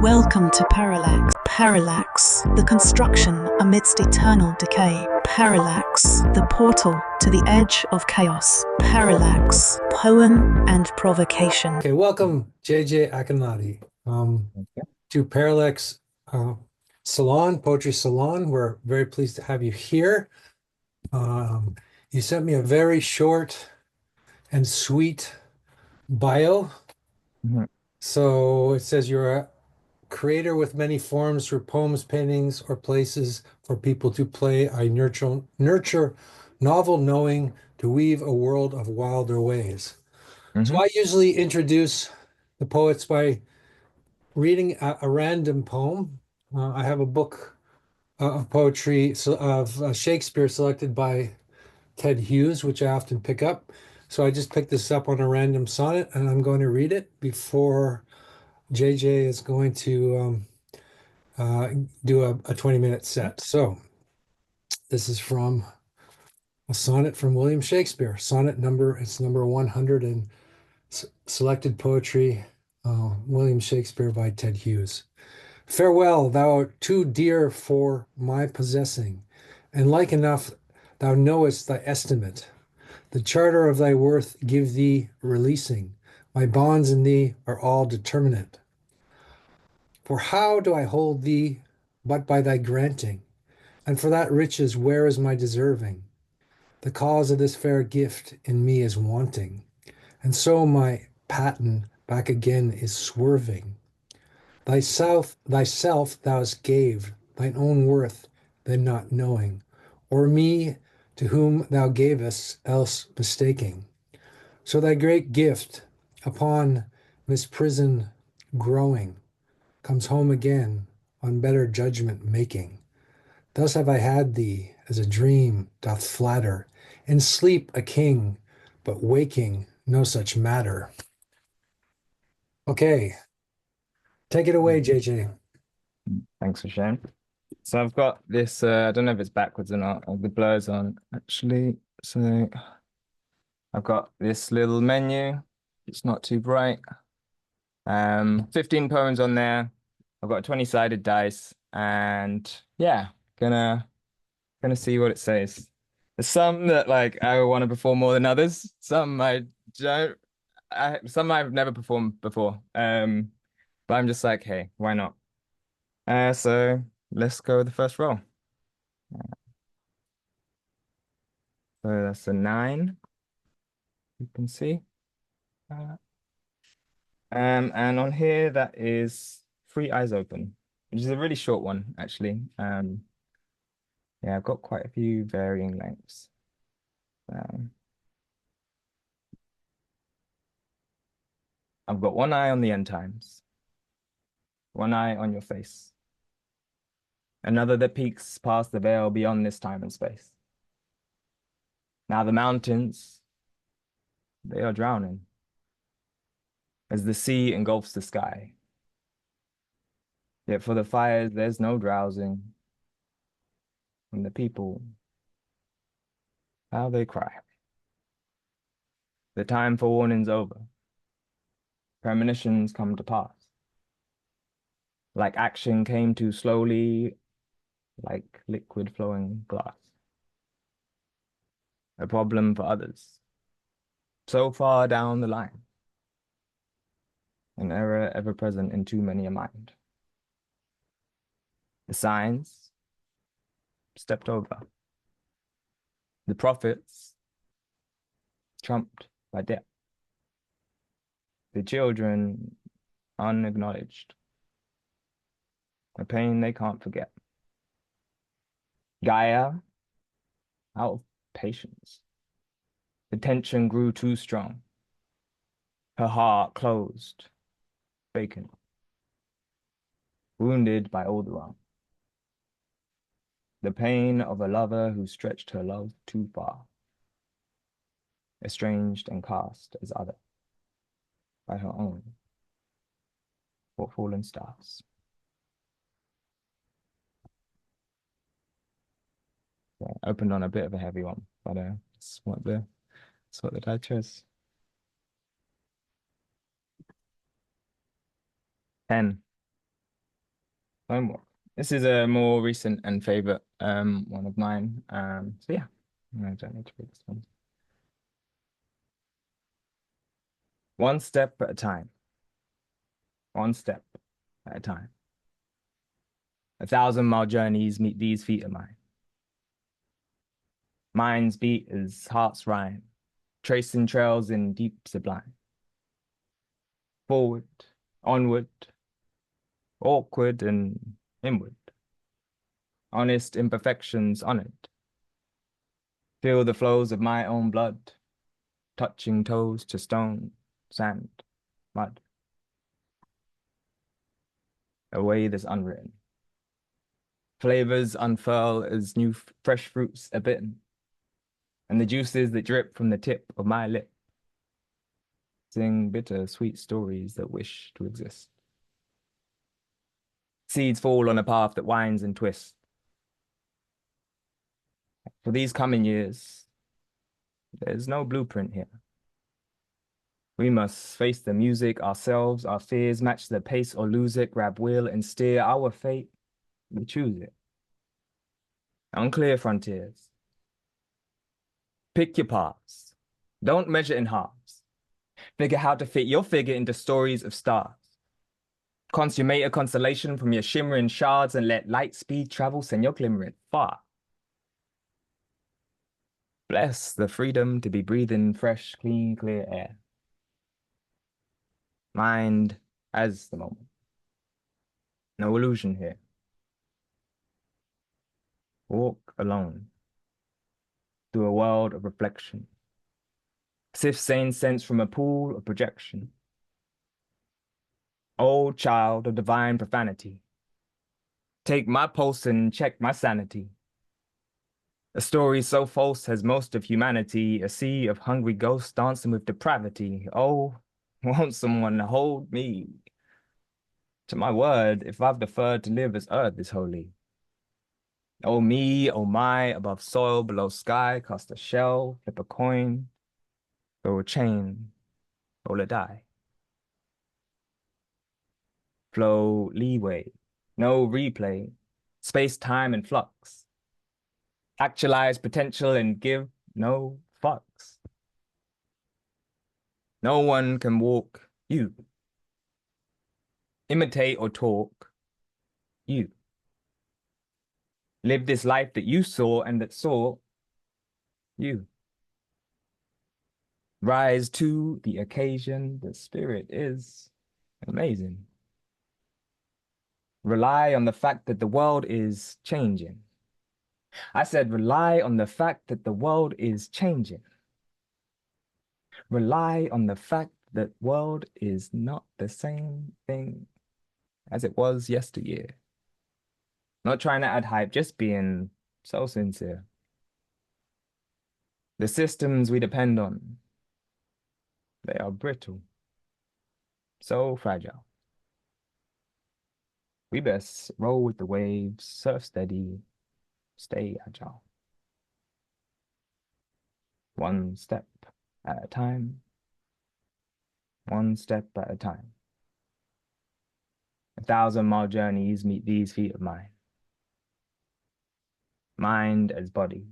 Welcome to Parallax. Parallax, the construction amidst eternal decay. Parallax, the portal to the edge of chaos. Parallax, poem and provocation. Okay, welcome, JJ Akinlade, to Parallax Salon, Poetry Salon. We're very pleased to have you here. You sent me a very short and sweet bio. So it says you're a creator with many forms through poems, paintings, or places for people to play. I nurture novel knowing to weave a world of wilder ways. So I usually introduce the poets by reading a random poem. I have a book of poetry of Shakespeare selected by Ted Hughes, which I often pick up. So I just picked this up on a random sonnet, and I'm going to read it before JJ is going to do a 20-minute set. So this is from a sonnet from William Shakespeare. Sonnet number, it's number 100 in selected poetry, William Shakespeare by Ted Hughes. Farewell, thou art too dear for my possessing, and like enough thou knowest thy estimate. The charter of thy worth give thee releasing. My bonds in thee are all determinate. For how do I hold thee but by thy granting? And for that riches where is my deserving? The cause of this fair gift in me is wanting, and so my paten back again is swerving. Thyself thou gave, thine own worth, then not knowing, or me to whom thou gavest, else mistaking. So thy great gift, upon misprison growing, comes home again, on better judgment making. Thus have I had thee, as a dream doth flatter, in sleep a king, but waking no such matter. Okay, take it away, JJ. Thanks for sharing. So I've got this, I don't know if it's backwards or not, the blur's on actually. So I've got this little menu. It's not too bright. 15 poems on there. I've got a 20-sided dice, and yeah, gonna see what it says. There's some that like I want to perform more than others. Some I don't. Some I've never performed before. But I'm just like, hey, why not? So let's go with the first roll. So that's a 9. You can see. And on here that is 3 eyes open, which is a really short one actually. Yeah, I've got quite a few varying lengths. I've got one eye on the end times, one eye on your face, another that peeks past the veil beyond this time and space. Now the mountains, they are drowning as the sea engulfs the sky. Yet for the fires, there's no drowsing. And the people, how they cry. The time for warning's over. Premonitions come to pass. Like action came too slowly, like liquid flowing glass. A problem for others, so far down the line. An error ever present in too many a mind. The signs stepped over. The prophets trumped by death. The children unacknowledged. A pain they can't forget. Gaia, out of patience. The tension grew too strong. Her heart closed, vacant. Wounded by all the wrong. The pain of a lover who stretched her love too far. Estranged and cast as other by her own for fallen stars. Yeah, opened on a bit of a heavy one, but that's what the die chose. 10. This is a more recent and favorite one of mine. So yeah, I don't need to read this one. One step at a time. One step at a time. 1,000-mile journeys meet these feet of mine. Minds beat as hearts rhyme, tracing trails in deep sublime. Forward, onward, awkward and inward. Honest imperfections honored. Feel the flows of my own blood, touching toes to stone, sand, mud. A way that's unwritten. Flavors unfurl as new fresh fruits are bitten, and the juices that drip from the tip of my lip sing bitter, sweet stories that wish to exist. Seeds fall on a path that winds and twists. For these coming years, there's no blueprint here. We must face the music ourselves, our fears, match the pace or lose it, grab wheel and steer our fate. We choose it. Unclear frontiers. Pick your paths. Don't measure in halves. Figure how to fit your figure into stories of stars. Consummate a constellation from your shimmering shards and let light speed travel, send your glimmering far. Bless the freedom to be breathing fresh, clean, clear air. Mind as the moment. No illusion here. Walk alone through a world of reflection. Sift sane sense from a pool of projection. O child of divine profanity, take my pulse and check my sanity. A story so false has most of humanity, a sea of hungry ghosts dancing with depravity. Oh, won't someone hold me to my word if I've deferred to live as earth is holy? Oh me, oh my, above soil, below sky, cast a shell, flip a coin, throw a chain, roll a die. Flow leeway, no replay, space, time, and flux. Actualize potential and give no fucks. No one can walk you. Imitate or talk you. Live this life that you saw and that saw you. Rise to the occasion. The spirit is amazing. Rely on the fact that the world is changing. I said rely on the fact that the world is changing. Rely on the fact that world is not the same thing as it was yesteryear. Not trying to add hype, just being so sincere. The systems we depend on, they are brittle, so fragile. We best roll with the waves, surf steady, stay agile. One step at a time, one step at a time. 1,000-mile journeys meet these feet of mine. Mind as body,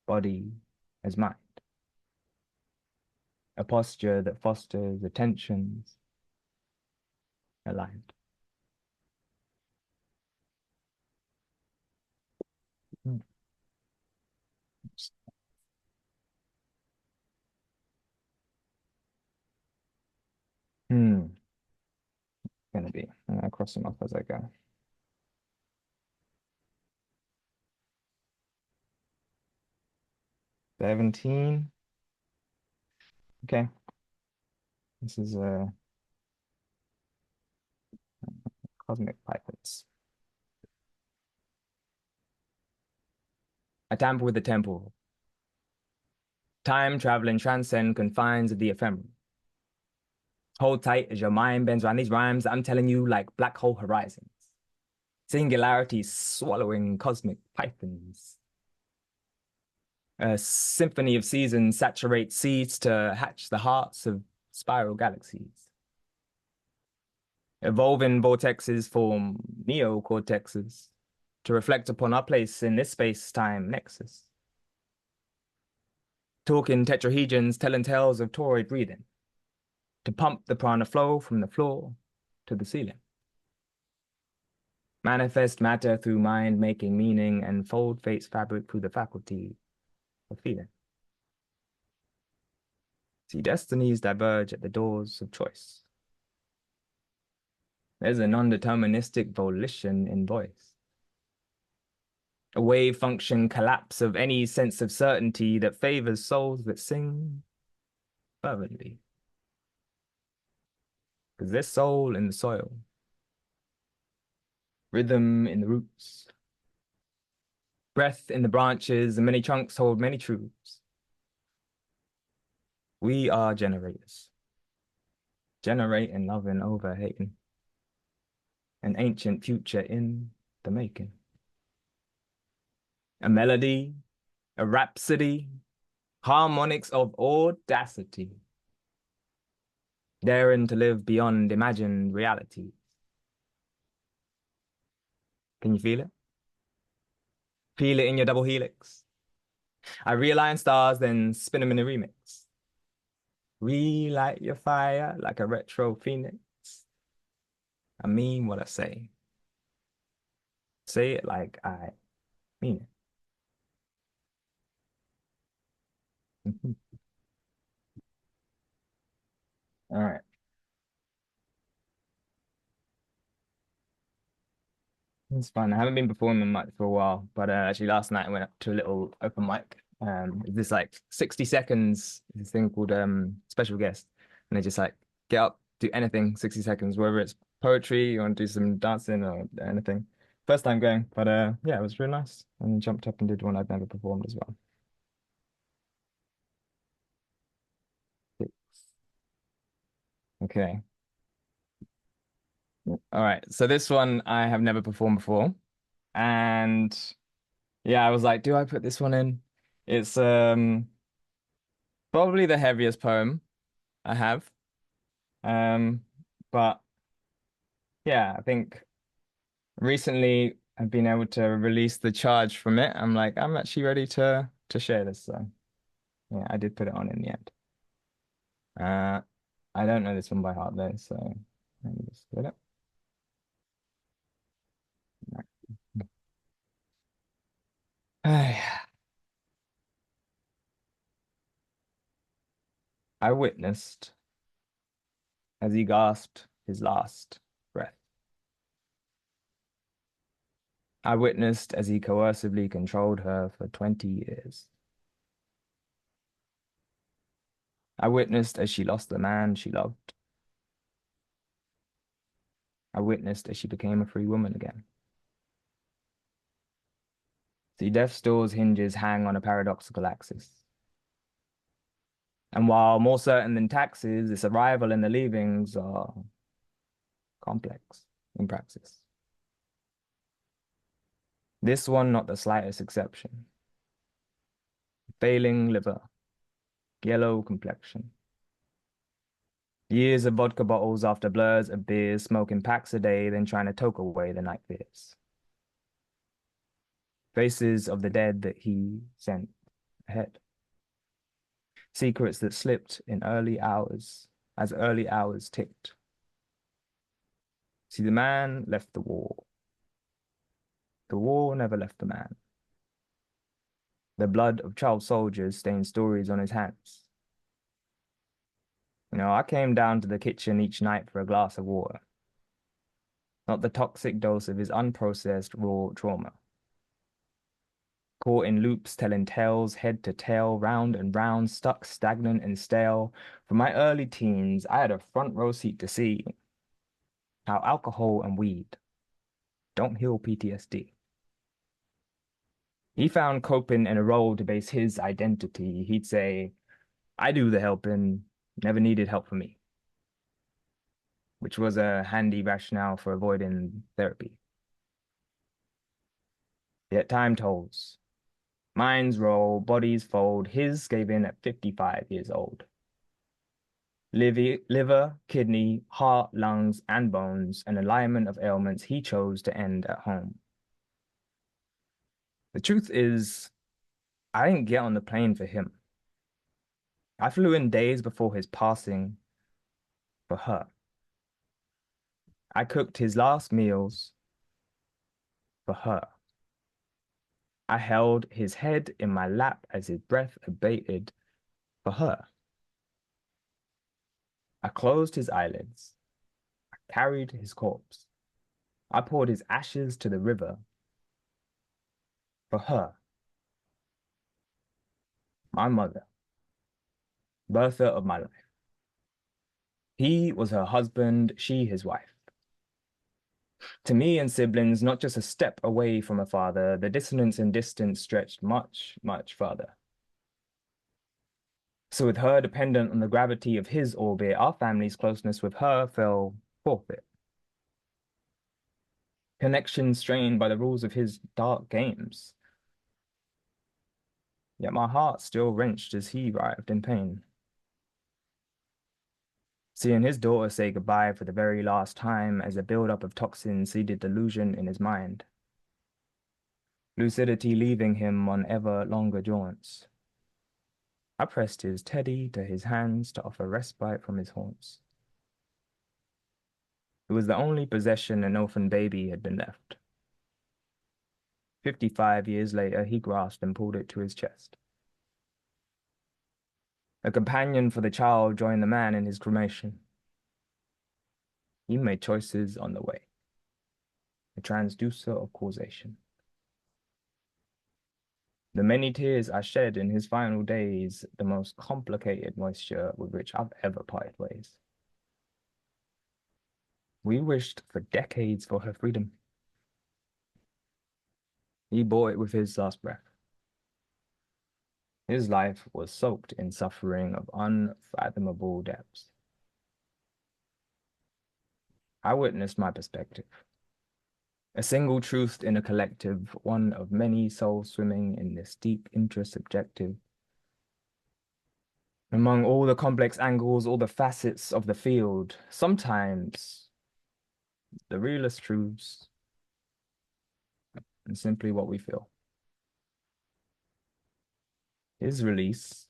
body as mind. A posture that fosters attentions aligned. Gonna be. I'm gonna cross them off as I go. $17. Okay. This is cosmic pipettes. I tamper with the temporal. Time travel and transcend confines of the ephemeral. Hold tight as your mind bends around these rhymes. I'm telling you, like black hole horizons. Singularity swallowing cosmic pythons. A symphony of seasons saturate seeds to hatch the hearts of spiral galaxies. Evolving vortexes form neocortexes, to reflect upon our place in this space-time nexus. Talking tetrahedrons telling tales of toroid breathing, to pump the prana flow from the floor to the ceiling. Manifest matter through mind making meaning and fold fate's fabric through the faculty of feeling. See destinies diverge at the doors of choice. There's a non-deterministic volition in voice. A wave function collapse of any sense of certainty that favors souls that sing fervently. Because there's soul in the soil, rhythm in the roots, breath in the branches, and many trunks hold many truths. We are generators, generating, loving, over hating, an ancient future in the making. A melody, a rhapsody, harmonics of audacity, daring to live beyond imagined reality. Can you feel it? Feel it in your double helix. I realign stars, then spin them in a remix. Relight your fire like a retro phoenix. I mean what I say. Say it like I mean it. All right. It's fun. I haven't been performing much for a while, but actually last night I went up to a little open mic. This like 60 seconds, this thing called special guest. And they just like get up, do anything, 60 seconds, whether it's poetry, you want to do some dancing or anything. First time going, but yeah, it was really nice. And jumped up and did one I'd never performed as well. Okay. All right. So this one I have never performed before. And yeah, I was like, do I put this one in? It's probably the heaviest poem I have. But yeah, I think recently I've been able to release the charge from it. I'm like, I'm actually ready to share this. So yeah, I did put it on in the end. I don't know this one by heart though, so let me just get it. I witnessed as he gasped his last breath. I witnessed as he coercively controlled her for 20 years. I witnessed as she lost the man she loved. I witnessed as she became a free woman again. See, death's door's hinges hang on a paradoxical axis. And while more certain than taxes, its arrival and the leavings are complex in praxis. This one not the slightest exception. Failing liver, yellow complexion. Years of vodka bottles after blurs of beers, smoking packs a day, then trying to toke away the night fears. Faces of the dead that he sent ahead. Secrets that slipped in early hours, as early hours ticked. See, the man left the war. The war never left the man. The blood of child soldiers stained stories on his hands. You know, I came down to the kitchen each night for a glass of water. Not the toxic dose of his unprocessed raw trauma. Caught in loops telling tales, head to tail, round and round, stuck, stagnant and stale. From my early teens, I had a front row seat to see how alcohol and weed don't heal PTSD. He found coping in a role to base his identity. He'd say, I do the helping, never needed help from me, which was a handy rationale for avoiding therapy. Yet time tolls. Minds roll, bodies fold. His gave in at 55 years old. Liver, kidney, heart, lungs, and bones, an alignment of ailments he chose to end at home. The truth is, I didn't get on the plane for him. I flew in days before his passing for her. I cooked his last meals for her. I held his head in my lap as his breath abated for her. I closed his eyelids. I carried his corpse. I poured his ashes to the river for her. My mother, Bertha of my life. He was her husband, she his wife. To me and siblings, not just a step away from a father, the dissonance and distance stretched much, much farther. So with her dependent on the gravity of his orbit, our family's closeness with her fell forfeit. Connection strained by the rules of his dark games. Yet my heart still wrenched as he writhed in pain. Seeing his daughter say goodbye for the very last time as a buildup of toxins seeded delusion in his mind. Lucidity leaving him on ever longer jaunts. I pressed his teddy to his hands to offer respite from his haunts. It was the only possession an orphan baby had been left. 55 years later, he grasped and pulled it to his chest. A companion for the child joined the man in his cremation. He made choices on the way, a transducer of causation. The many tears I shed in his final days, the most complicated moisture with which I've ever parted ways. We wished for decades for her freedom. He bore it with his last breath. His life was soaked in suffering of unfathomable depths. I witnessed my perspective. A single truth in a collective, one of many souls swimming in this deep intersubjective. Among all the complex angles, all the facets of the field, sometimes the realest truths and simply what we feel. His release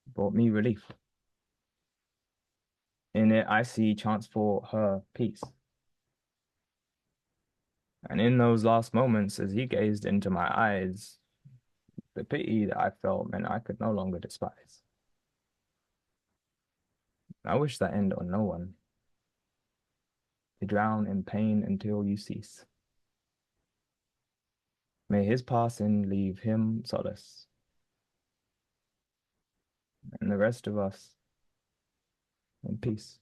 brought me relief. In it, I see chance for her peace. And in those last moments, as he gazed into my eyes, the pity that I felt meant I could no longer despise. I wish that end on no one. To drown in pain until you cease. May his passing leave him solace, and the rest of us in peace.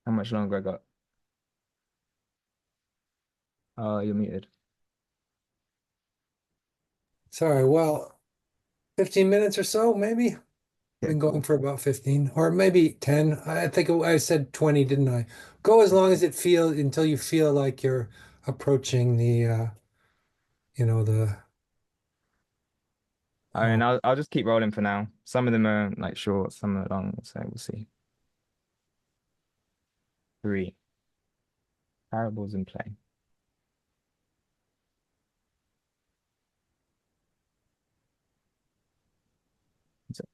How much longer I got? You're muted. Sorry, well, 15 minutes or so, maybe. Yeah, Been going cool. for about 15 or maybe 10. I think I said 20, didn't I? Go as long as it feels until you feel like you're approaching the the I mean, I'll just keep rolling for now. Some of them are like short, some are long, so we'll see. 3. Parables in play. So-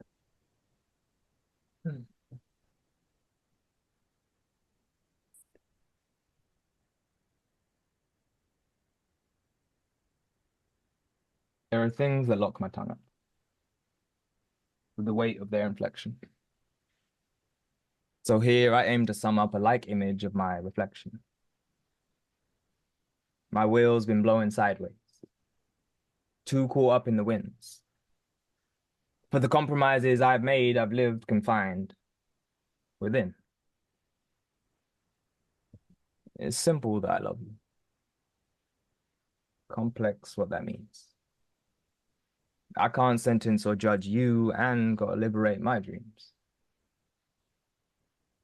There are things that lock my tongue up with the weight of their inflection. So here I aim to sum up a like image of my reflection. My wheel's been blowing sideways, too caught up in the winds. For the compromises I've made, I've lived confined within. It's simple that I love you. Complex what that means. I can't sentence or judge you and gotta liberate my dreams.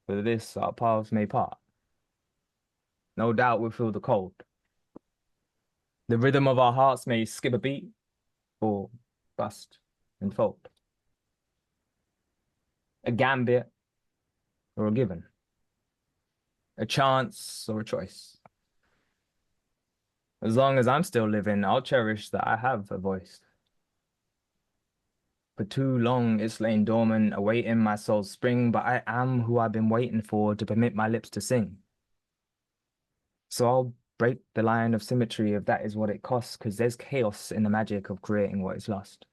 For this, our paths may part. No doubt we'll feel the cold. The rhythm of our hearts may skip a beat, or bust and fold. A gambit or a given. A chance or a choice. As long as I'm still living, I'll cherish that I have a voice. For too long it's lain dormant, awaiting my soul's spring, but I am who I've been waiting for to permit my lips to sing. So I'll break the line of symmetry if that is what it costs, because there's chaos in the magic of creating what is lost.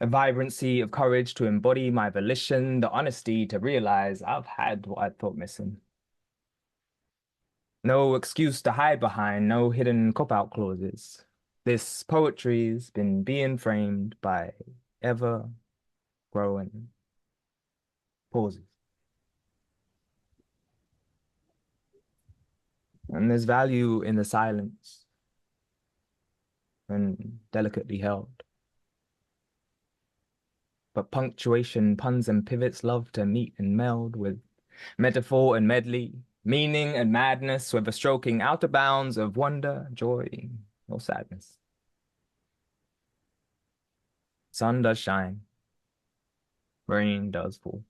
A vibrancy of courage to embody my volition, the honesty to realize I've had what I thought missing. No excuse to hide behind, no hidden cop-out clauses. This poetry's been being framed by ever-growing pauses. And there's value in the silence when delicately held. But punctuation, puns, and pivots love to meet and meld with metaphor and medley, meaning and madness, whether stroking outer bounds of wonder, joy, or sadness. Sun does shine, rain does fall.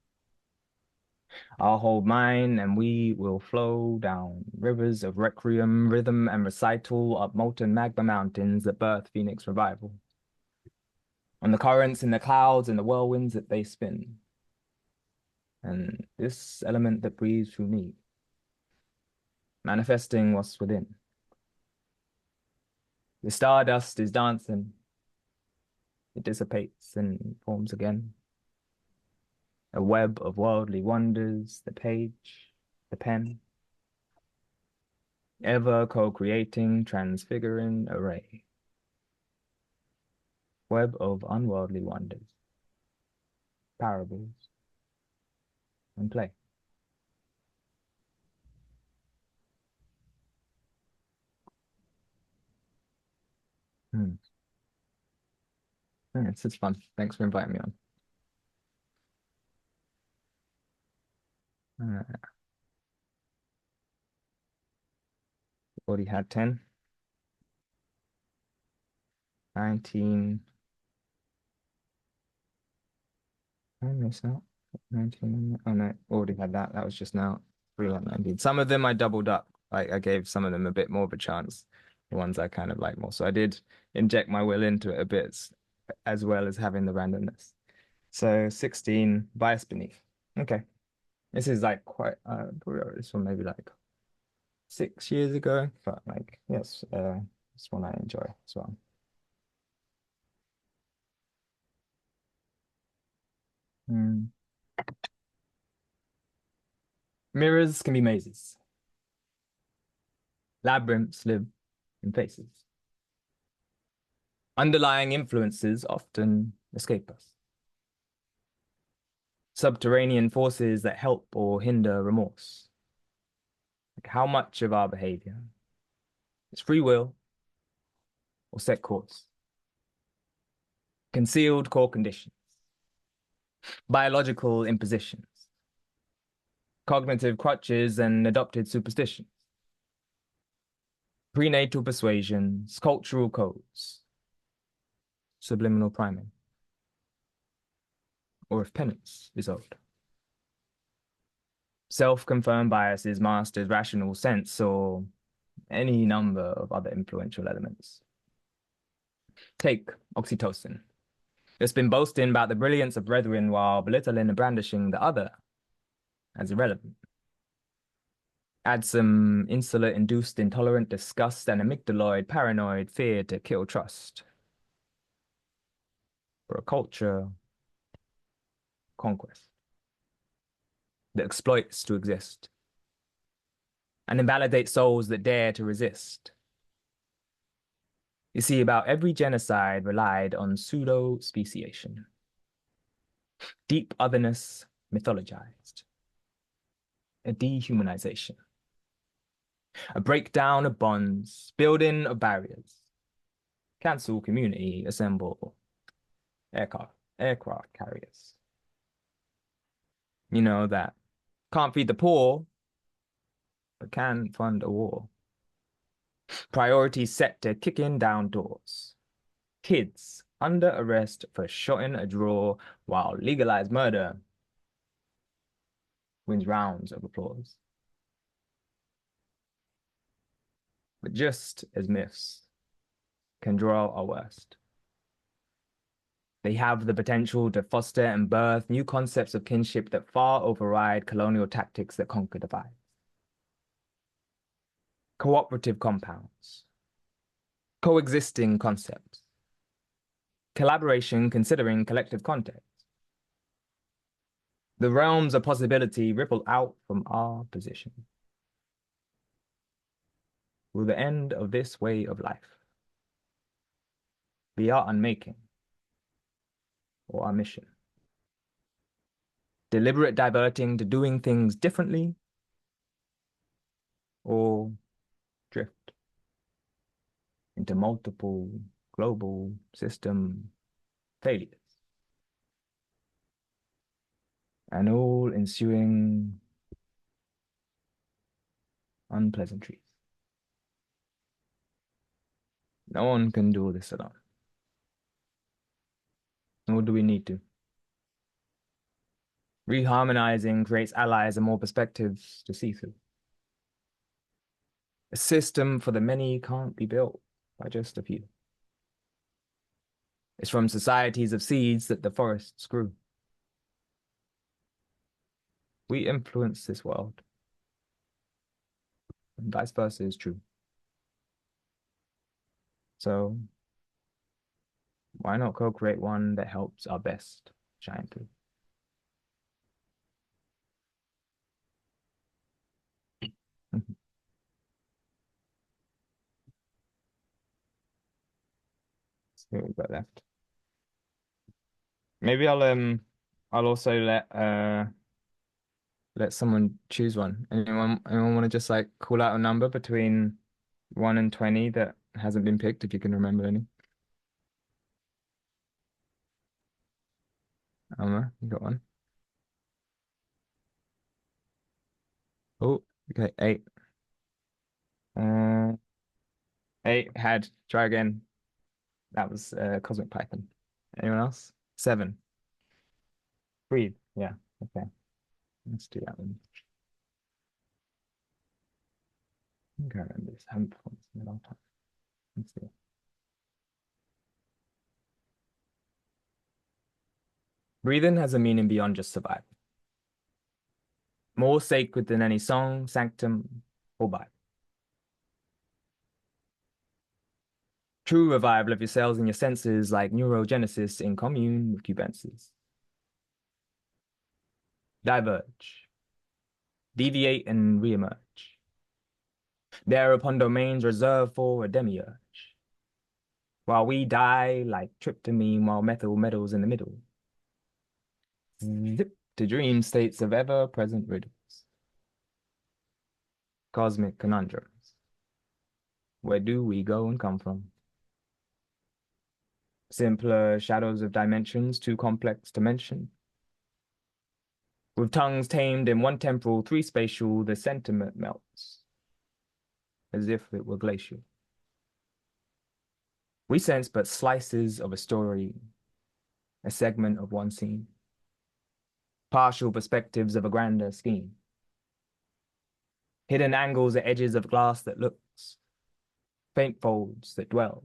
I'll hold mine and we will flow down rivers of requiem, rhythm, and recital up molten magma mountains that birth Phoenix revival. On the currents in the clouds and the whirlwinds that they spin. And this element that breathes through me, manifesting what's within. The stardust is dancing. It dissipates and forms again. A web of worldly wonders, the page, the pen, ever co-creating, transfiguring array. Web of unworldly wonders, parables, and play. It's fun. Thanks for inviting me on. Already had 10. 19. I missed out. 19. Oh no, already had that. That was just now. 19. Some of them I doubled up. Like I gave some of them a bit more of a chance. The ones I kind of like more. So I did inject my will into it a bit, as well as having the randomness. So 16, bias beneath. Okay. This is like quite probably wrote this one maybe like 6 years ago, but like yes, this one I enjoy as well. Mirrors can be mazes. Labyrinths live in faces. Underlying influences often escape us. Subterranean forces that help or hinder remorse. Like how much of our behavior is free will or set course? Concealed core conditions. Biological impositions. Cognitive crutches and adopted superstitions. Prenatal persuasions, cultural codes. Subliminal priming. Or if penance is owed. Self-confirmed biases mastered rational sense or any number of other influential elements. Take oxytocin. It's been boasting about the brilliance of brethren while belittling and brandishing the other as irrelevant. Add some insular-induced intolerant disgust and amygdaloid paranoid fear to kill trust. For a culture, conquest that exploits to exist and invalidates souls that dare to resist. You see, about every genocide relied on pseudo-speciation. Deep otherness mythologized. A dehumanization. A breakdown of bonds, building of barriers. Cancel community, assemble aircraft carriers. You know that Can't feed the poor, but can fund a war. Priorities set to kicking down doors. Kids under arrest for shotting a drawer while legalized murder wins rounds of applause. But just as myths can draw our worst, they have the potential to foster and birth new concepts of kinship that far override colonial tactics that conquer divides. Cooperative compounds, coexisting concepts, collaboration considering collective context. The realms of possibility ripple out from our position. Will the end of this way of life be our unmaking or our mission? Deliberate diverting to doing things differently, or drift into multiple global system failures and all ensuing unpleasantries. No one can do this alone, nor do we need to. Reharmonizing creates allies and more perspectives to see through. A system for the many can't be built by just a few. It's from societies of seeds that the forests grew. We influence this world, and vice versa is true. So why not co-create one that helps our best shine through? See what we've got left. Maybe I'll also let someone choose one. Anyone want to just like call out a number between 1 and 20 that hasn't been picked, if you can remember any? Alma, you got one? Oh, okay, 8. 8 had, try again. That was Cosmic Python. Anyone else? 7. Breathe, yeah, okay. Let's do that one. I think I remember this. I haven't performed this in a long time. Let's see. Breathing has a meaning beyond just survival. More sacred than any song, sanctum, or Bible. True revival of your cells and your senses, like neurogenesis in commune with cubensis. Diverge, deviate and reemerge. There upon domains reserved for a demiurge. While we die like tryptamine while methyl metals in the middle. Zip to dream states of ever-present riddles. Cosmic conundrums. Where do we go and come from? Simpler shadows of dimensions too complex to mention. With tongues tamed in one temporal, 3 spatial, the sentiment melts, as if it were glacial. We sense but slices of a story, a segment of one scene, partial perspectives of a grander scheme, hidden angles at edges of glass that looks, faint folds that dwell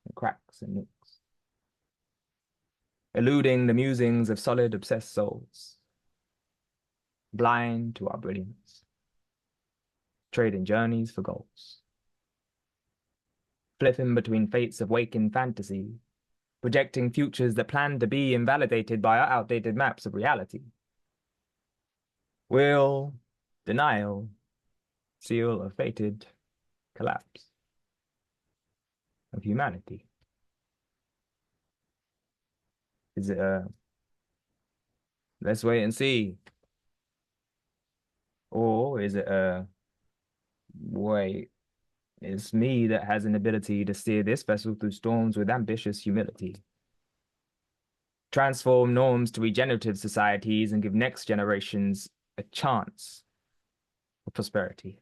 in cracks and nooks, eluding the musings of solid obsessed souls, blind to our brilliance, trading journeys for goals, flipping between fates of waking fantasy, projecting futures that plan to be invalidated by our outdated maps of reality. Will, denial, seal a fated collapse of humanity. Is it let's wait and see? Or is it wait, it's me that has an ability to steer this vessel through storms with ambitious humility. Transform norms to regenerative societies and give next generations a chance for prosperity.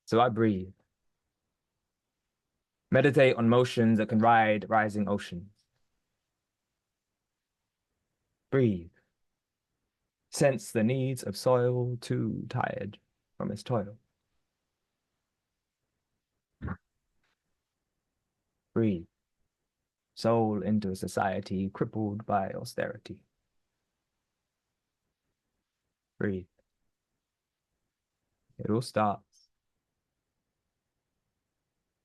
So I breathe. Meditate on motions that can ride rising oceans. Breathe. Sense the needs of soil too tired from its toil. Breathe. Soul into a society crippled by austerity. Breathe. It all starts.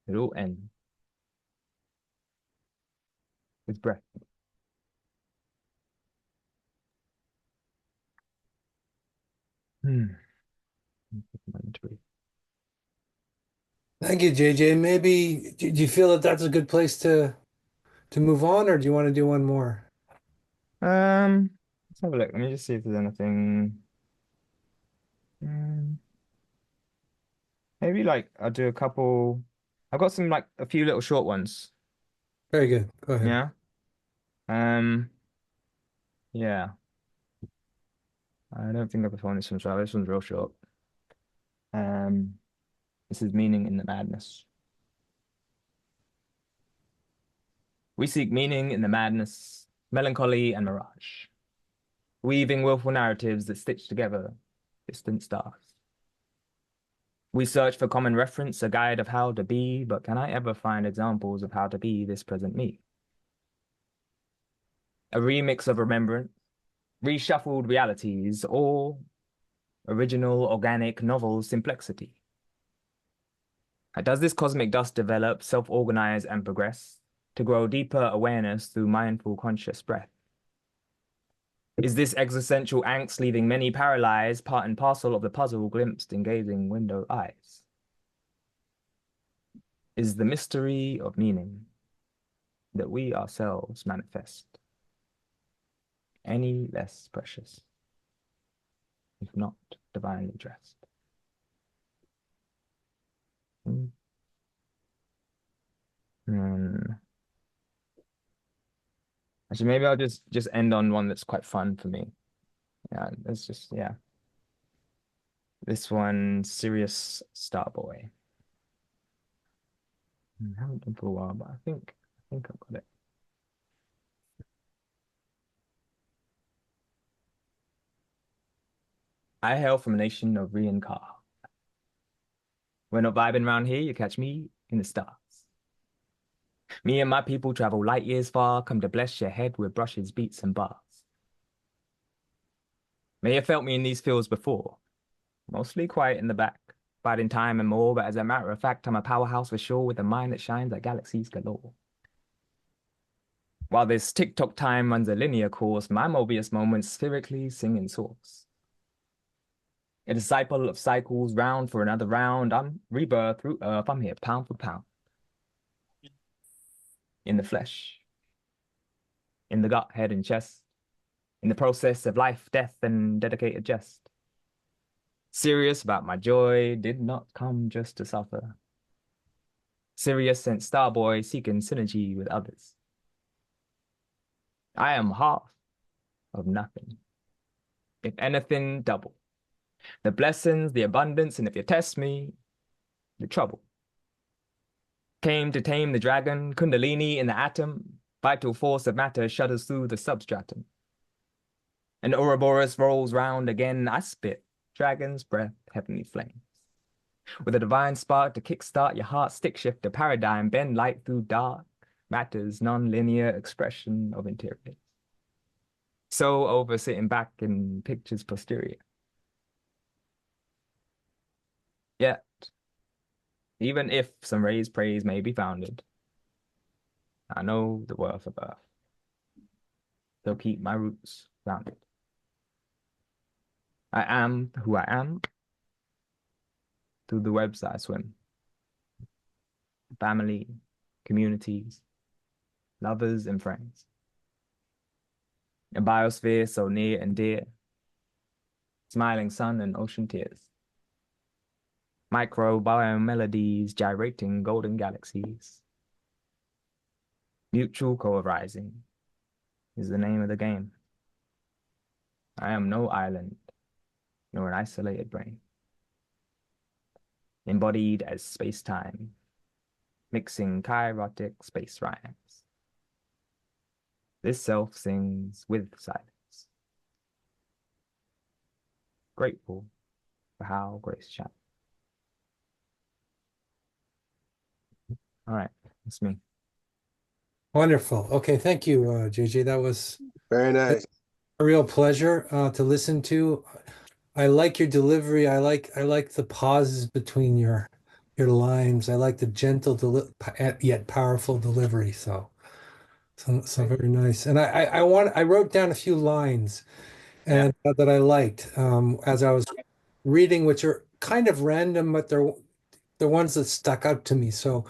It all ends with breath. Thank you, JJ. Maybe do you feel that that's a good place to move on, or do you want to do one more? Let's have a look. Let me just see if there's anything. Maybe like I'll do a couple. I've got some like a few little short ones. Very good. Go ahead. Yeah. Yeah. I don't think I've performed this one, so this one's real short. This is meaning in the madness. We seek meaning in the madness, melancholy and mirage, weaving willful narratives that stitch together distant stars. We search for common reference, a guide of how to be, but can I ever find examples of how to be this present me? A remix of remembrance, reshuffled realities, or original, organic, novel simplexity? Does this cosmic dust develop, self-organize, and progress to grow deeper awareness through mindful, conscious breath? Is this existential angst leaving many paralyzed, part and parcel of the puzzle glimpsed in gazing window eyes? Is the mystery of meaning that we ourselves manifest any less precious, if not divinely dressed? Actually, maybe I'll just end on one that's quite fun for me. Yeah, it's just, yeah. This one, Serious Starboy. I haven't done for a while, but I think I've got it. I hail from a nation of Re and Car. We're not vibing around here, you catch me in the stars. Me and my people travel light years far, come to bless your head with brushes, beats, and bars. May have felt me in these fields before, mostly quiet in the back, biding time and more, but as a matter of fact, I'm a powerhouse for sure with a mind that shines like galaxies galore. While this TikTok time runs a linear course, my Mobius moments spherically sing in source. A disciple of cycles, round for another round, I'm rebirth through earth, I'm here pound for pound. In the flesh, in the gut, head, and chest, in the process of life, death, and dedicated jest. Serious about my joy, did not come just to suffer. Sirius and Starboy seeking synergy with others. I am half of nothing. If anything, double. The blessings, the abundance, and if you test me, the trouble. Came to tame the dragon, Kundalini in the atom, vital force of matter shudders through the substratum. And Ouroboros rolls round again, I spit, dragon's breath, heavenly flames. With a divine spark to kickstart your heart, stick shift a paradigm, bend light through dark, matter's non-linear expression of interiors. So over sitting back in pictures posterior. Yet, even if some raised praise may be founded, I know the worth of earth. They'll keep my roots grounded. I am who I am through the webs that I swim. Family, communities, lovers and friends. A biosphere so near and dear. Smiling sun and ocean tears. Microbiome melodies gyrating golden galaxies. Mutual co-arising is the name of the game. I am no island, nor an isolated brain, embodied as space-time, mixing kairotic space rhymes. This self sings with silence, grateful for how grace shines. All right, that's me. Wonderful. Okay, thank you, JJ. That was Very nice. a real pleasure to listen to. I like your delivery. I like the pauses between your lines. I like the gentle yet powerful delivery. So very nice. And I wrote down a few lines and that I liked as I was reading, which are kind of random, but they're the ones that stuck out to me. So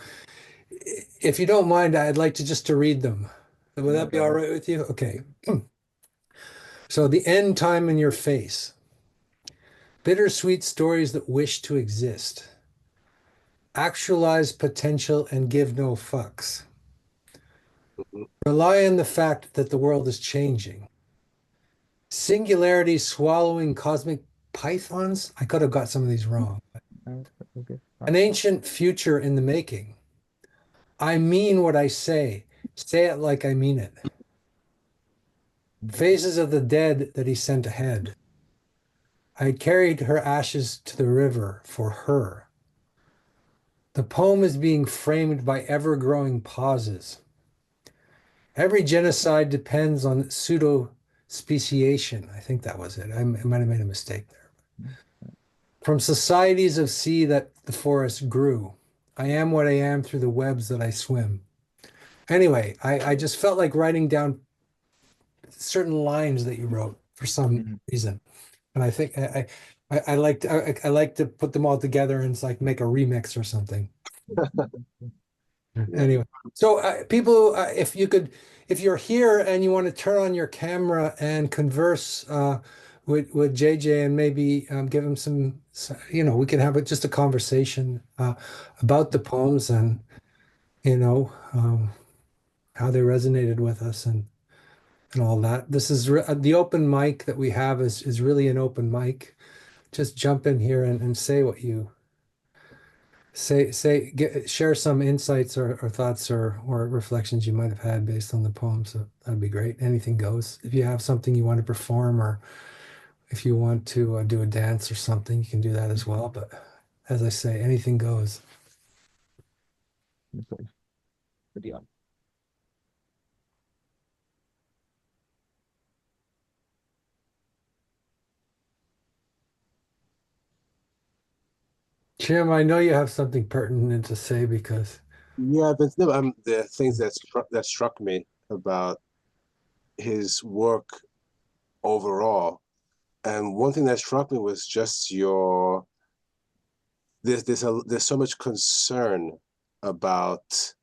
if you don't mind, I'd like to read them. Would that be all right with you? Okay. So the end time in your face. Bittersweet stories that wish to exist. Actualize potential and give no fucks. Mhm. Rely on the fact that the world is changing. Singularity swallowing cosmic pythons. I could have got some of these wrong. Okay. An ancient future in the making. I mean what I say. Say it like I mean it. Phases of the dead that he sent ahead. I carried her ashes to the river for her. The poem is being framed by ever-growing pauses. Every genocide depends on pseudo-speciation. I think that was it. I might have made a mistake there. From societies of sea that the forest grew, I am what I am through the webs that I swim. Anyway, I just felt like writing down certain lines that you wrote for some reason. And I think I like to put them all together and it's like make a remix or something. Yeah. Anyway, so people, if you're here and you want to turn on your camera and converse with JJ and maybe give him some, we can have just a conversation about the poems and how they resonated with us and all that. This is the open mic that we have is really an open mic. Just jump in here and say what you share some insights or thoughts or reflections you might have had based on the poem. So that'd be great. Anything goes. If you have something you want to perform or if you want to do a dance or something, you can do that as well. But as I say, anything goes. Pretty on. Jim, I know you have something pertinent to say because Yeah, but no, the things that struck me about his work overall, and one thing that struck me was just there's so much concern about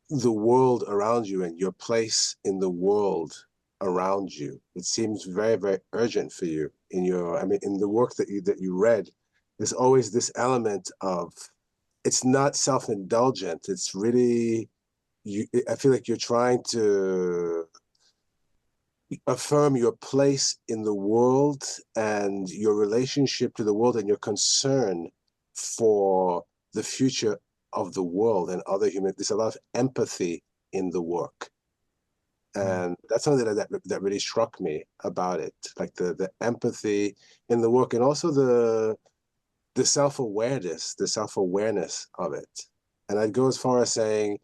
the world around you and your place in the world around you. It seems very, very urgent for you in the work that you read. There's always this element of it's not self-indulgent. It's really I feel like you're trying to affirm your place in the world and your relationship to the world and your concern for the future of the world and other humans. There's a lot of empathy in the work. And that's something that really struck me about it, like the empathy in the work and also the self-awareness of it. And I'd go as far as saying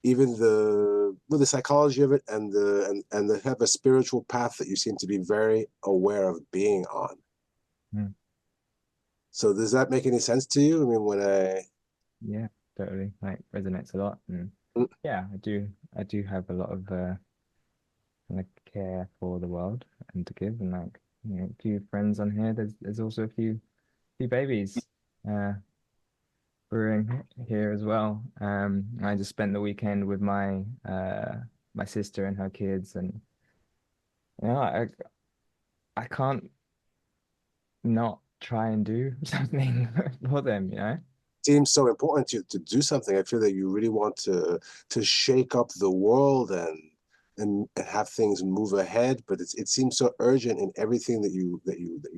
even the psychology of it and the have a spiritual path that you seem to be very aware of being on. So does that make any sense to you? I mean, Yeah, totally. Like resonates a lot. And yeah, I do have a lot of kind of care for the world and to give and like a few friends on here. There's also a few babies brewing here as well. I just spent the weekend with my my sister and her kids, and I can't not try and do something for them. seems so important to do something. I feel that you really want to shake up the world and and have things move ahead, but it seems so urgent in everything that you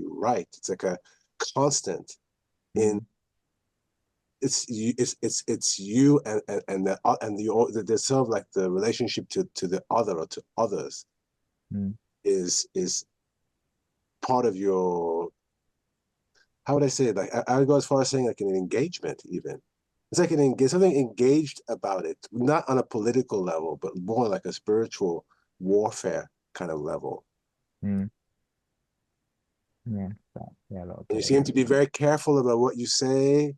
write. It's like a constant in it's you and there's sort of like the relationship to the other or to others is part of your, how would I say it? Like I would go as far as saying like an engagement even. It's like something engaged about it, not on a political level, but more like a spiritual warfare kind of level. Yeah, a lot of And you seem to be very careful about what you say,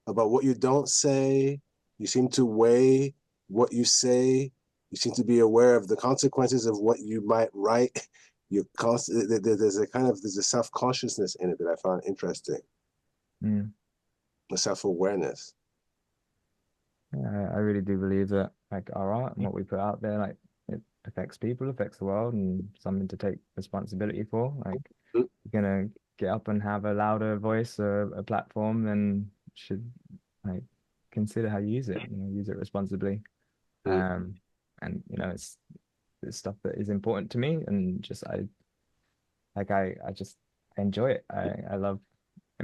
about what you don't say. You seem to weigh what you say. You seem to be aware of the consequences of what you might write. There's a self-consciousness in it that I found interesting. A self-awareness. I really do believe that like our art and what we put out there, like it affects people, affects the world, and something to take responsibility for. Like you're gonna get up and have a louder voice or a platform, then should like consider how you use it, use it responsibly. And it's stuff that is important to me, and just I just enjoy it. I love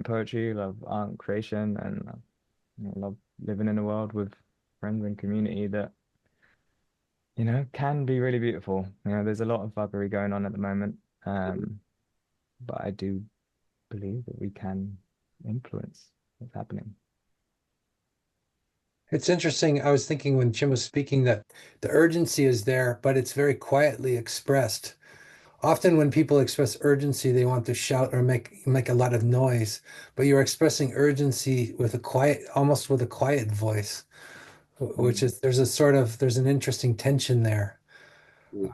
poetry, love art creation, and I love living in a world with friends and community that can be really beautiful. There's a lot of buggery going on at the moment, but I do believe that we can influence what's happening. It's interesting. I was thinking when Jim was speaking that the urgency is there, but it's very quietly expressed. Often when people express urgency, they want to shout or make a lot of noise, but you're expressing urgency with almost with a quiet voice, which is there's an interesting tension there. With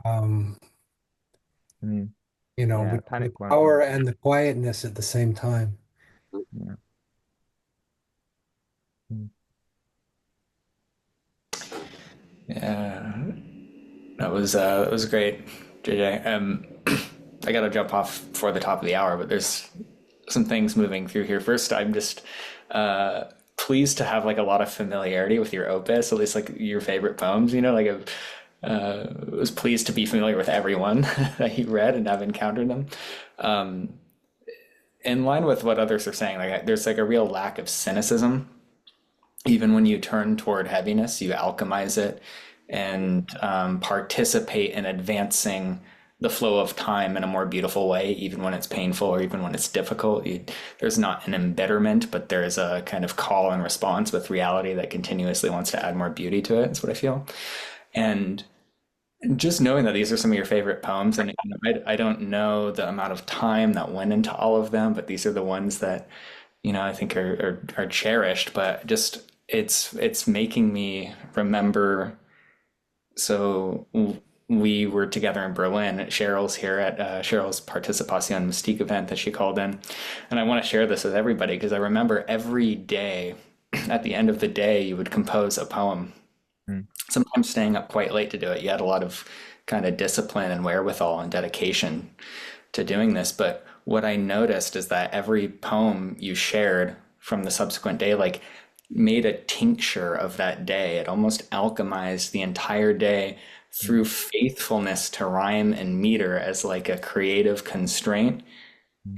Panic the power and the quietness at the same time. Yeah. Yeah, that was great, JJ. I gotta jump off for the top of the hour, but there's some things moving through here. First, I'm just pleased to have like a lot of familiarity with your opus, at least like your favorite poems. Like I was pleased to be familiar with everyone that you read and have encountered them. In line with what others are saying, like there's like a real lack of cynicism. Even when you turn toward heaviness, you alchemize it and participate in advancing the flow of time in a more beautiful way, even when it's painful or even when it's difficult. There's not an embitterment, but there's a kind of call and response with reality that continuously wants to add more beauty to it. That's what I feel. And just knowing that these are some of your favorite poems, and I don't know the amount of time that went into all of them, but these are the ones that I think are cherished. But just it's making me remember. So we were together in Berlin. Cheryl's here at Cheryl's Participación Mystique event that she called in, and I want to share this with everybody because I remember every day, at the end of the day, you would compose a poem. Sometimes staying up quite late to do it. You had a lot of kind of discipline and wherewithal and dedication to doing this. But what I noticed is that every poem you shared from the subsequent day, like made a tincture of that day. It almost alchemized the entire day through faithfulness to rhyme and meter as like a creative constraint.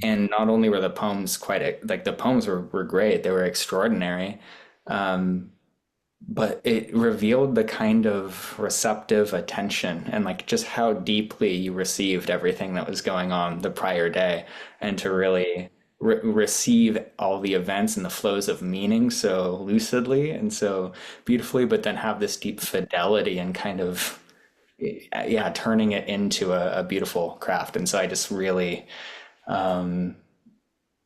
And not only were the poems the poems were great, they were extraordinary. But it revealed the kind of receptive attention and like just how deeply you received everything that was going on the prior day, and to really receive all the events and the flows of meaning so lucidly and so beautifully, but then have this deep fidelity and kind of, turning it into a beautiful craft. And so I just really,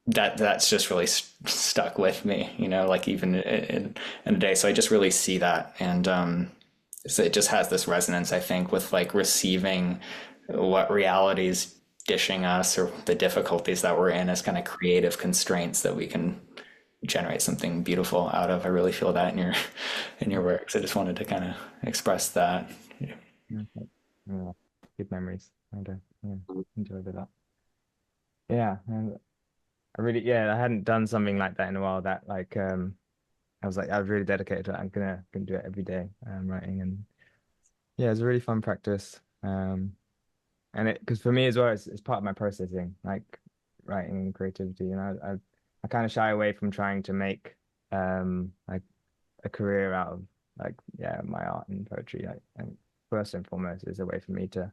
that's just really stuck with me, like even in a day. So I just really see that. And so it just has this resonance, I think, with like receiving what reality's dishing us or the difficulties that we're in as kind of creative constraints that we can generate something beautiful out of. I really feel that in your works. I just wanted to kind of express that. Yeah, good memories. I do. Yeah, enjoyed that. Yeah, and I hadn't done something like that in a while. That like I was really dedicated to it. I'm gonna do it every day, writing, and yeah, it's a really fun practice. And because for me as well, it's part of my processing, like writing and creativity. I kind of shy away from trying to make like a career out of like my art and poetry. And first and foremost is a way for me to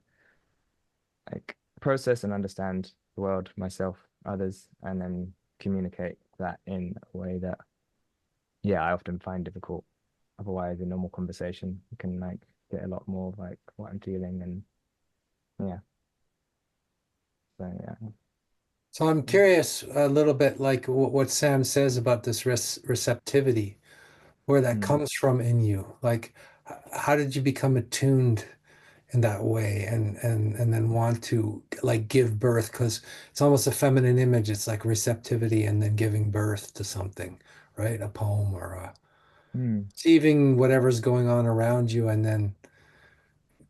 like process and understand the world, myself, others, and then communicate that in a way that I often find difficult. Otherwise, in normal conversation, you can like get a lot more of like what I'm feeling and yeah. So yeah. So I'm curious a little bit like what Sam says about this receptivity, where that Mm. comes from in you. Like, how did you become attuned in that way and then want to like give birth? Because it's almost a feminine image. It's like receptivity and then giving birth to something, right? A poem or Mm. receiving whatever's going on around you and then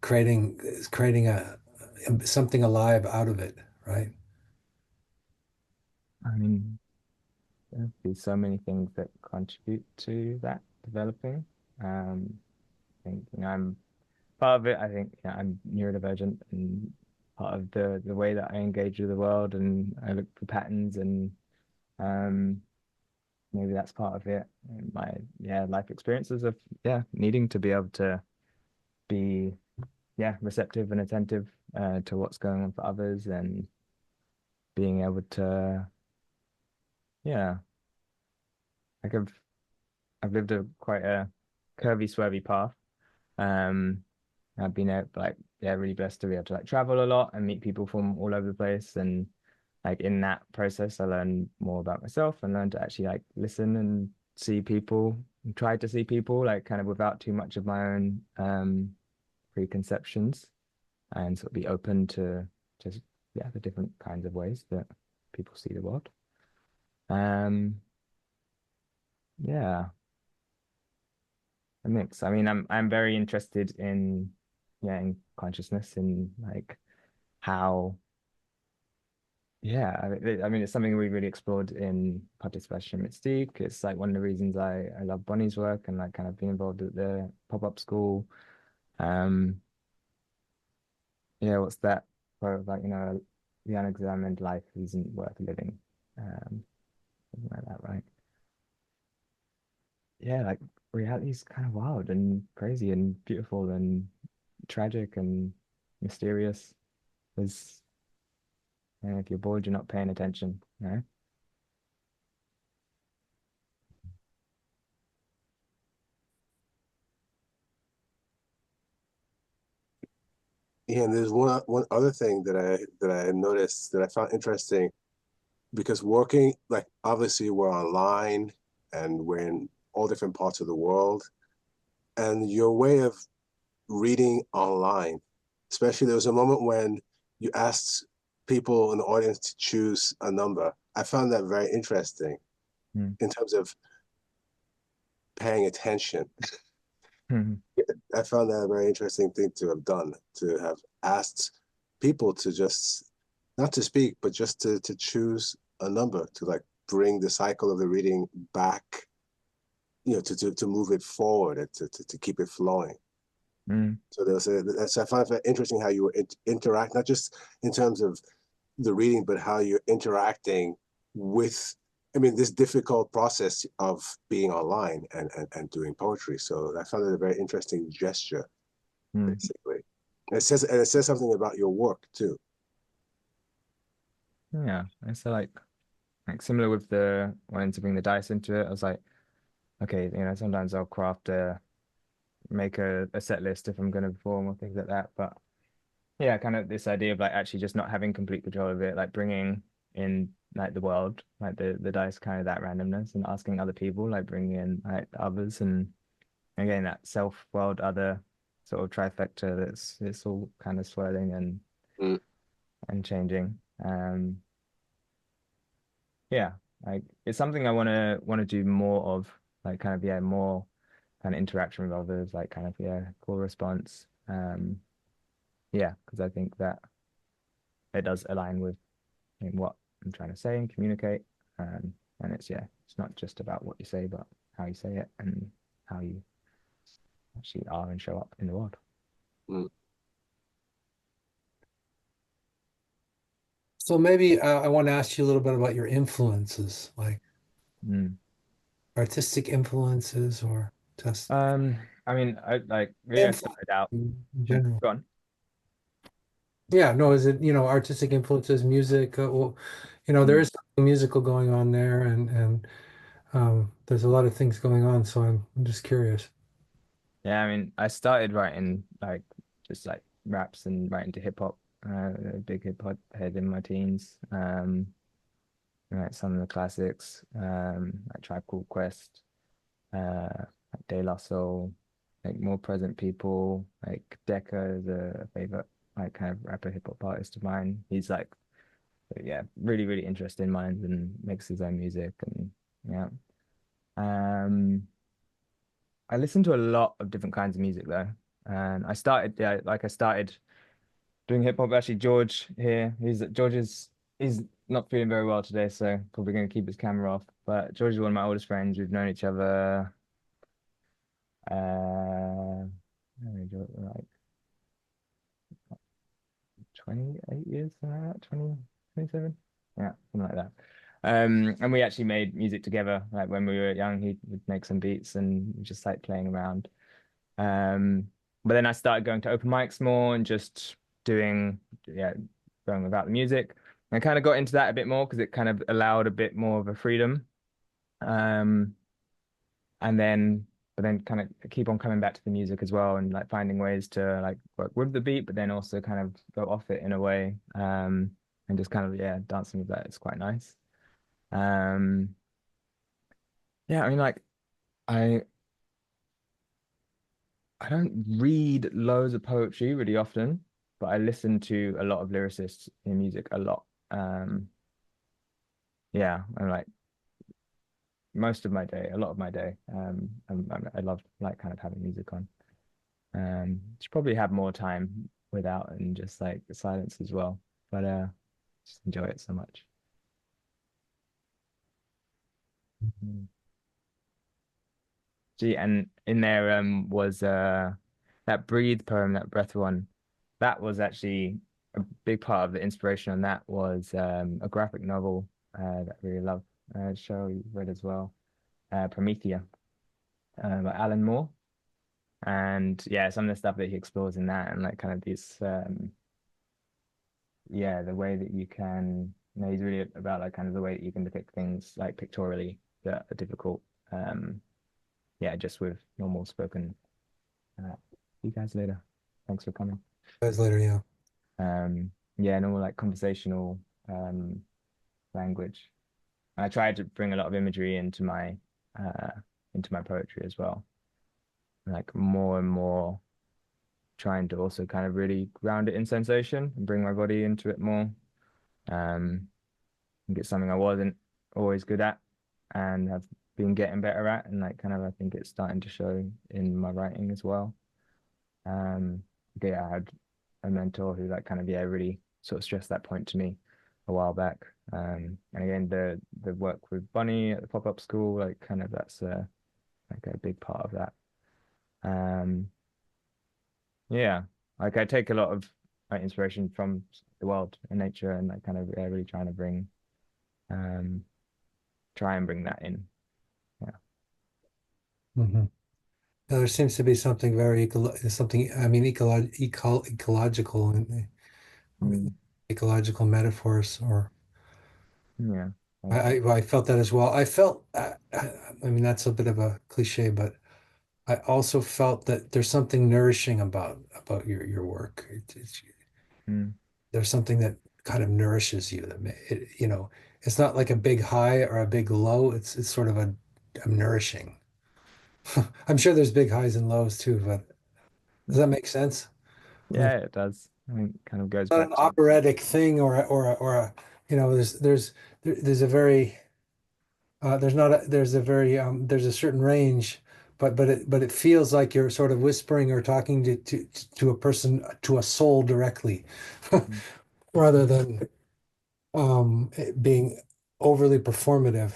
creating a something alive out of it, right? I mean, there'd be so many things that contribute to that developing. I think, I'm part of it. I think, I'm neurodivergent, and part of the way that I engage with the world and I look for patterns, and um, maybe that's part of it. And my life experiences of needing to be able to be receptive and attentive to what's going on for others, and being able to yeah like I've lived a quite a curvy, swervy path. Um, I've been like really blessed to be able to like travel a lot and meet people from all over the place. And like in that process, I learned more about myself and learned to actually like listen and see people and try to see people like kind of without too much of my own preconceptions, and sort of be open to just the different kinds of ways that people see the world. Um, yeah. A mix. I mean, I'm very interested in in consciousness, in like how I mean it's something we really explored in Participation Mystique. It's like one of the reasons I love Bonnie's work and like kind of being involved at the pop-up school. Um what's that quote, like, the unexamined life isn't worth living. Something like that, right? Like reality is kind of wild and crazy and beautiful and tragic and mysterious. There's, if you're bored, you're not paying attention, right? Yeah, and there's one other thing that I noticed that I found interesting, because working, like, obviously we're online and we're in all different parts of the world, and your way of reading online, especially there was a moment when you asked people in the audience to choose a number. I found that very interesting Mm. in terms of paying attention. Mhm. I found that a very interesting thing to have done, to have asked people to just not to speak, but just to choose a number, to like bring the cycle of the reading back, to move it forward and to keep it flowing. Mm. So so I find it interesting how you interact, not just in terms of the reading, but how you're interacting with, I mean, this difficult process of being online and doing poetry. So I found it a very interesting gesture, Mm. basically. And it says something about your work too. Yeah, it's like similar with the wanting to bring the dice into it. I was like, okay, sometimes I'll make a set list if I'm going to perform or things like that. But yeah, kind of this idea of like actually just not having complete control of it, like bringing in like the world, like the dice, kind of that randomness, and asking other people, like bringing in like others, and again that self, world, other sort of trifecta that's it's all kind of swirling Mm. and changing. Yeah, like it's something I want to do more of, like kind of more kind of interaction with others, like kind of call response. Because I think that it does align with what I'm trying to say and communicate. And it's not just about what you say, but how you say it and how you actually are and show up in the world. Mm. So maybe I want to ask you a little bit about your influences, like Mm. artistic influences or just I mean, I like really I influence started out. in general. Go on. Yeah, no, is it, artistic influences, music? Well, there Mm. is something musical going on there, and there's a lot of things going on. So I'm just curious. Yeah, I mean, I started writing like just like raps and writing to hip hop. A big hip hop head in my teens. Like some of the classics, like Tribe Called Quest, like De La Soul, like More Present People, like Decca is a favorite like kind of rapper hip hop artist of mine. He's like, yeah, really, really interesting minds and makes his own music and yeah. Um, I listen to a lot of different kinds of music though. And I started, yeah, like I started doing hip hop. Actually, George here, he's not feeling very well today, so probably going to keep his camera off. But George is one of my oldest friends. We've known each other, like 28 years, something like that, 20, 27. Yeah, something like that. And we actually made music together. Like when we were young, he would make some beats and just like playing around. Um, but then I started going to open mics more and just doing, yeah, going without the music. I kind of got into that a bit more because it kind of allowed a bit more of a freedom. Um, and then, but then kind of keep on coming back to the music as well and like finding ways to like work with the beat, but then also kind of go off it in a way. And just kind of, yeah, dancing with that. It's quite nice. Um, yeah, I mean, like, I, I don't read loads of poetry really often, but I listen to a lot of lyricists in music a lot. Um, yeah, and like most of my day, a lot of my day, I love like kind of having music on. Should probably have more time without and just like the silence as well. But just enjoy it so much. Mhm. Gee, and in there was that Breathe poem, that breath one. That was actually a big part of the inspiration on that was a graphic novel that I really love. Show you read as well. Promethea by Alan Moore. And yeah, some of the stuff that he explores in that and like kind of these yeah, the way that you can he's really about like kind of the way that you can depict things like pictorially that are difficult. Yeah, just with normal spoken. See you guys later. Thanks for coming. Guys, later, yeah. Yeah, normal like conversational um language. I tried to bring a lot of imagery uh into my poetry as well. Like more and more trying to also kind of really ground it in sensation and bring my body into it more. I think it's something I wasn't always good at and have been getting better at and like kind of I think it's starting to show in my writing as well. Um yeah, I had a mentor who like kind of yeah really sort of stressed that point to me a while back. And again the work with Bunny at the pop-up school, like kind of that's like a big part of that. Um yeah, like I take a lot of like, inspiration from the world and nature and like kind of yeah, really trying to um try and bring that in. Yeah. Hmm. There seems to be something very something. I mean, ecological and Mm, ecological metaphors, or yeah. I, Thank you. I felt that as well. I felt, I mean, that's a bit of a cliche, but I also felt that there's something nourishing about your work. Mm, There's something that kind of nourishes you it's not like a big high or a big low. It's sort of a nourishing. I'm sure there's big highs and lows too, but does that make sense? yeah, it does. I think it kind of goes Not an back to operatic thing or a there's a very there's not a there's a very there's a certain range, but it feels like you're sort of whispering or talking to a person, to a soul directly, mm, rather than it being overly performative.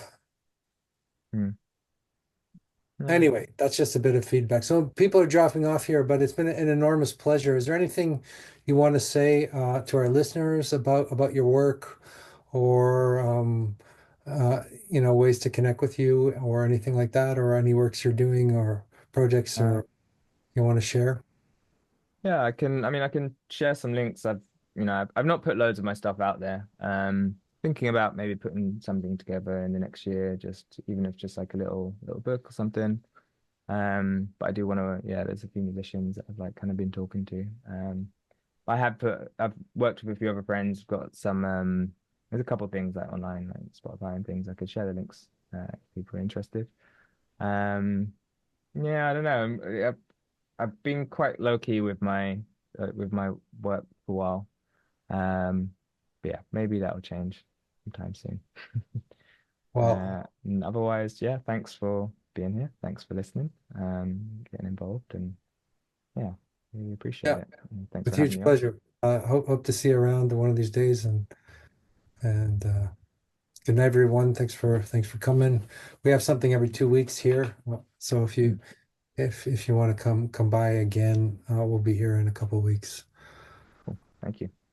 mm, Anyway, that's just a bit of feedback. So people are dropping off here, but it's been an enormous pleasure. Is there anything you want to say to our listeners about your work, or ways to connect with you, or anything like that, or any works you're doing, or projects, Uh, or you want to share? yeah, I can share some links. I've not put loads of my stuff out there. Thinking about maybe putting something together in the next year, just even if just like a little book or something. But I do want to, yeah, there's a few musicians that I've like kind of been talking to. I've worked with a few other friends, got some, there's a couple of things like online, like Spotify and things. I could share the links, if people are interested. Um, yeah, I don't know. I've been quite low key with my work for a while. Um, but yeah, maybe that'll change sometime soon. Well, And otherwise, yeah, thanks for being here. Thanks for listening, getting involved, and yeah, really appreciate yeah, it. And thanks with for having huge me on. pleasure. Hope to see you around one of these days, and good night, everyone. Thanks for coming. We have something every 2 weeks here, so Mm, if you want to come by again, we'll be here in a couple of weeks. cool. Thank you.